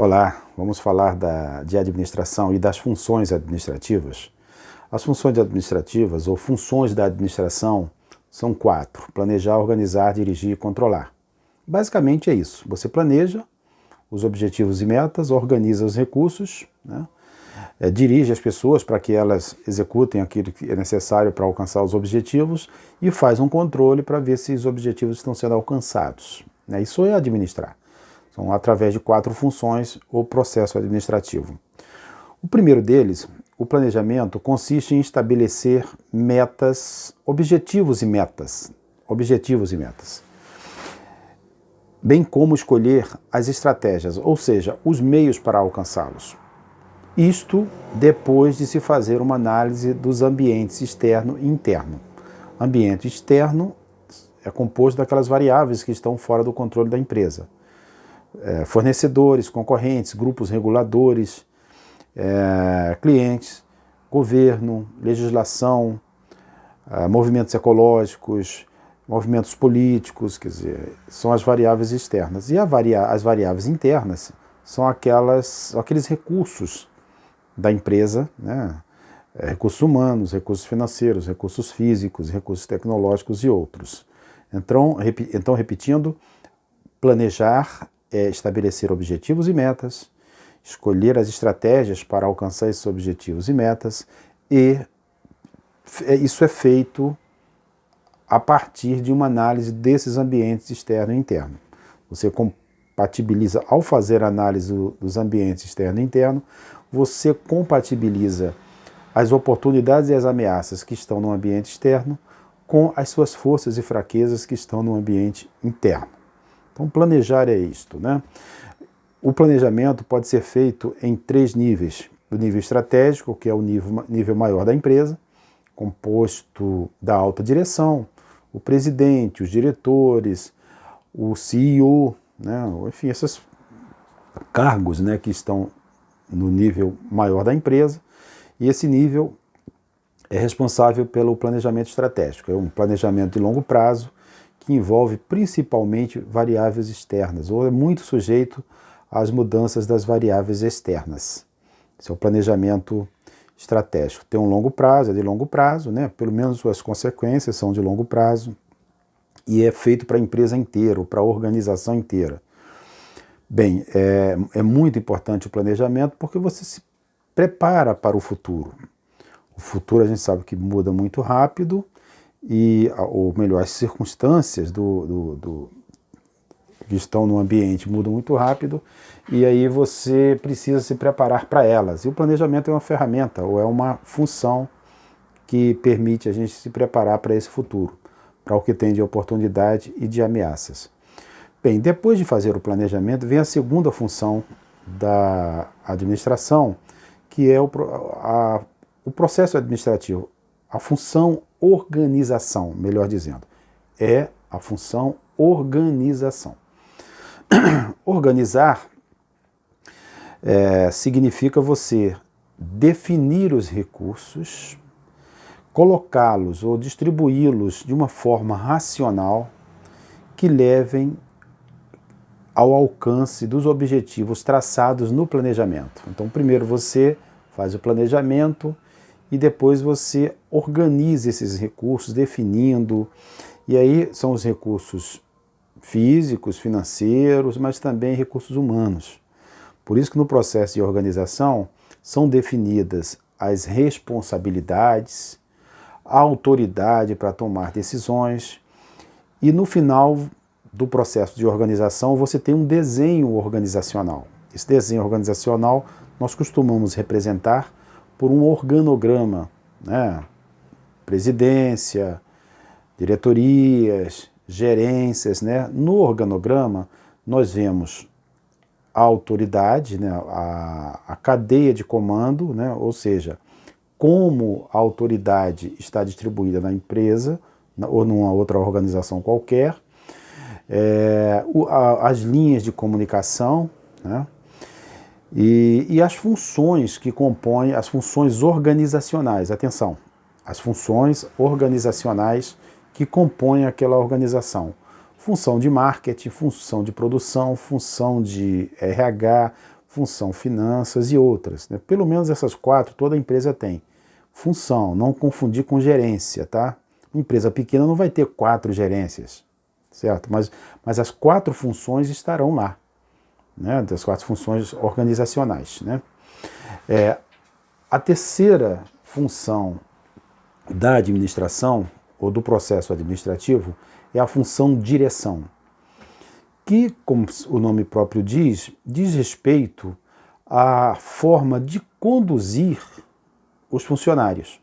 Olá, vamos falar de administração e das funções administrativas. As funções administrativas ou funções da administração são 4: planejar, organizar, dirigir e controlar. Basicamente é isso. Você planeja os objetivos e metas, organiza os recursos, né? Dirige as pessoas para que elas executem aquilo que é necessário para alcançar os objetivos e faz um controle para ver se os objetivos estão sendo alcançados. Isso é administrar. São através de 4 funções o processo administrativo. O primeiro deles, o planejamento, consiste em estabelecer metas, objetivos e metas, bem como escolher as estratégias, ou seja, os meios para alcançá-los. Isto depois de se fazer uma análise dos ambientes externo e interno. Ambiente externo é composto daquelas variáveis que estão fora do controle da empresa. Fornecedores, concorrentes, grupos reguladores, clientes, governo, legislação, movimentos ecológicos, movimentos políticos, quer dizer, são as variáveis externas. E as variáveis internas são aqueles recursos da empresa, né? Recursos humanos, recursos financeiros, recursos físicos, recursos tecnológicos e outros. Então repetindo, planejar é estabelecer objetivos e metas, escolher as estratégias para alcançar esses objetivos e metas, e isso é feito a partir de uma análise desses ambientes externo e interno. Você compatibiliza, ao fazer a análise dos ambientes externo e interno, você compatibiliza as oportunidades e as ameaças que estão no ambiente externo com as suas forças e fraquezas que estão no ambiente interno. Então, planejar é isto, né? O planejamento pode ser feito em 3 níveis. O nível estratégico, que é o nível maior da empresa, composto da alta direção, o presidente, os diretores, o CEO, né? Enfim, esses cargos, né, que estão no nível maior da empresa, e esse nível é responsável pelo planejamento estratégico. É um planejamento de longo prazo, que envolve principalmente variáveis externas, ou é muito sujeito às mudanças das variáveis externas. Esse é o planejamento estratégico. Tem um longo prazo, é de longo prazo, né? Pelo menos suas consequências são de longo prazo, e é feito para a empresa inteira, para a organização inteira. Bem, é muito importante o planejamento porque você se prepara para o futuro. O futuro a gente sabe que muda muito rápido, ou melhor, as circunstâncias que estão no ambiente mudam muito rápido, e aí você precisa se preparar para elas. E o planejamento é uma ferramenta, ou é uma função que permite a gente se preparar para esse futuro, para o que tem de oportunidade e de ameaças. Bem, depois de fazer o planejamento, vem a segunda função da administração, que é o processo administrativo, a função organização, melhor dizendo, é a função organização. Organizar significa você definir os recursos, colocá-los ou distribuí-los de uma forma racional que levem ao alcance dos objetivos traçados no planejamento. Então, primeiro você faz o planejamento e depois você organiza esses recursos, definindo, e aí são os recursos físicos, financeiros, mas também recursos humanos. Por isso que no processo de organização são definidas as responsabilidades, a autoridade para tomar decisões, e no final do processo de organização você tem um desenho organizacional. Esse desenho organizacional nós costumamos representar por um organograma, né? Presidência, diretorias, gerências, né? No organograma nós vemos a autoridade, né? a cadeia de comando, né? Ou seja, como a autoridade está distribuída na empresa ou numa outra organização qualquer, as linhas de comunicação, né? E as funções que compõem, as funções organizacionais, atenção, as funções organizacionais que compõem aquela organização. Função de marketing, função de produção, função de RH, função finanças e outras, né? Pelo menos essas 4 toda empresa tem. Função, não confundir com gerência, tá? Uma empresa pequena não vai ter 4 gerências, certo? Mas as 4 funções estarão lá, né? Das 4 funções organizacionais, né? A terceira função da administração ou do processo administrativo é a função direção, que, como o nome próprio diz respeito à forma de conduzir os funcionários.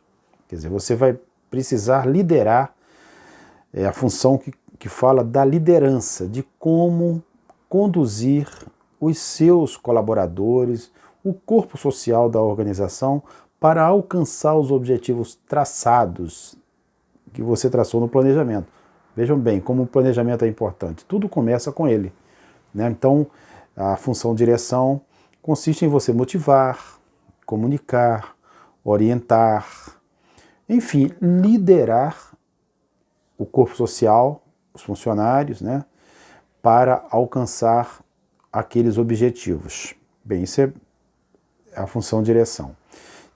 Quer dizer, você vai precisar liderar, a função que fala da liderança, de como conduzir os seus colaboradores, o corpo social da organização, para alcançar os objetivos traçados que você traçou no planejamento. Vejam bem como o planejamento é importante. Tudo começa com ele, né? Então, a função direção consiste em você motivar, comunicar, orientar, enfim, liderar o corpo social, os funcionários, né, para alcançar aqueles objetivos. Bem, isso é a função direção.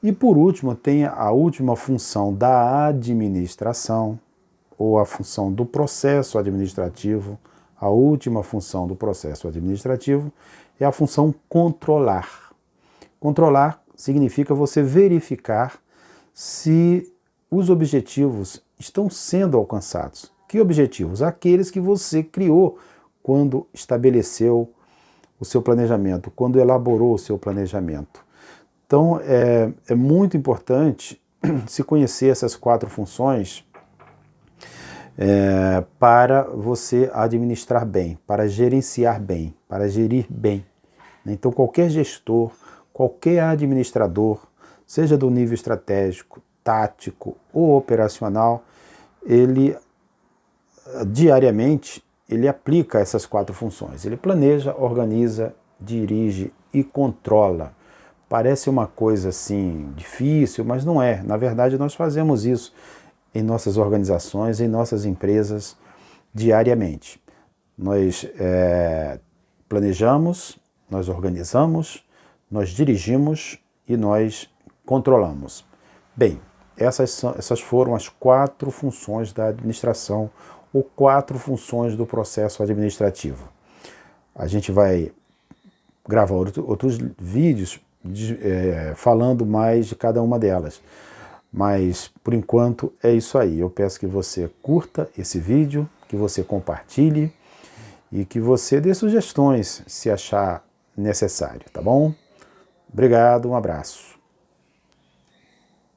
E por último, tem a última função da administração, ou a função do processo administrativo. A última função do processo administrativo é a função controlar. Controlar significa você verificar se os objetivos estão sendo alcançados. Que objetivos? Aqueles que você criou quando estabeleceu o seu planejamento, quando elaborou o seu planejamento. Então, é muito importante se conhecer essas 4 funções para você administrar bem, para gerenciar bem, para gerir bem. Então, qualquer gestor, qualquer administrador, seja do nível estratégico, tático ou operacional, ele diariamente ele aplica essas 4 funções. Ele planeja, organiza, dirige e controla. Parece uma coisa assim difícil, mas não é. Na verdade, nós fazemos isso em nossas organizações, em nossas empresas diariamente. Nós planejamos, nós organizamos, nós dirigimos e nós controlamos. Bem, essas foram as 4 funções da administração, ou 4 funções do processo administrativo. A gente vai gravar outros vídeos falando mais de cada uma delas. Mas, por enquanto, é isso aí. Eu peço que você curta esse vídeo, que você compartilhe e que você dê sugestões se achar necessário, tá bom? Obrigado, um abraço.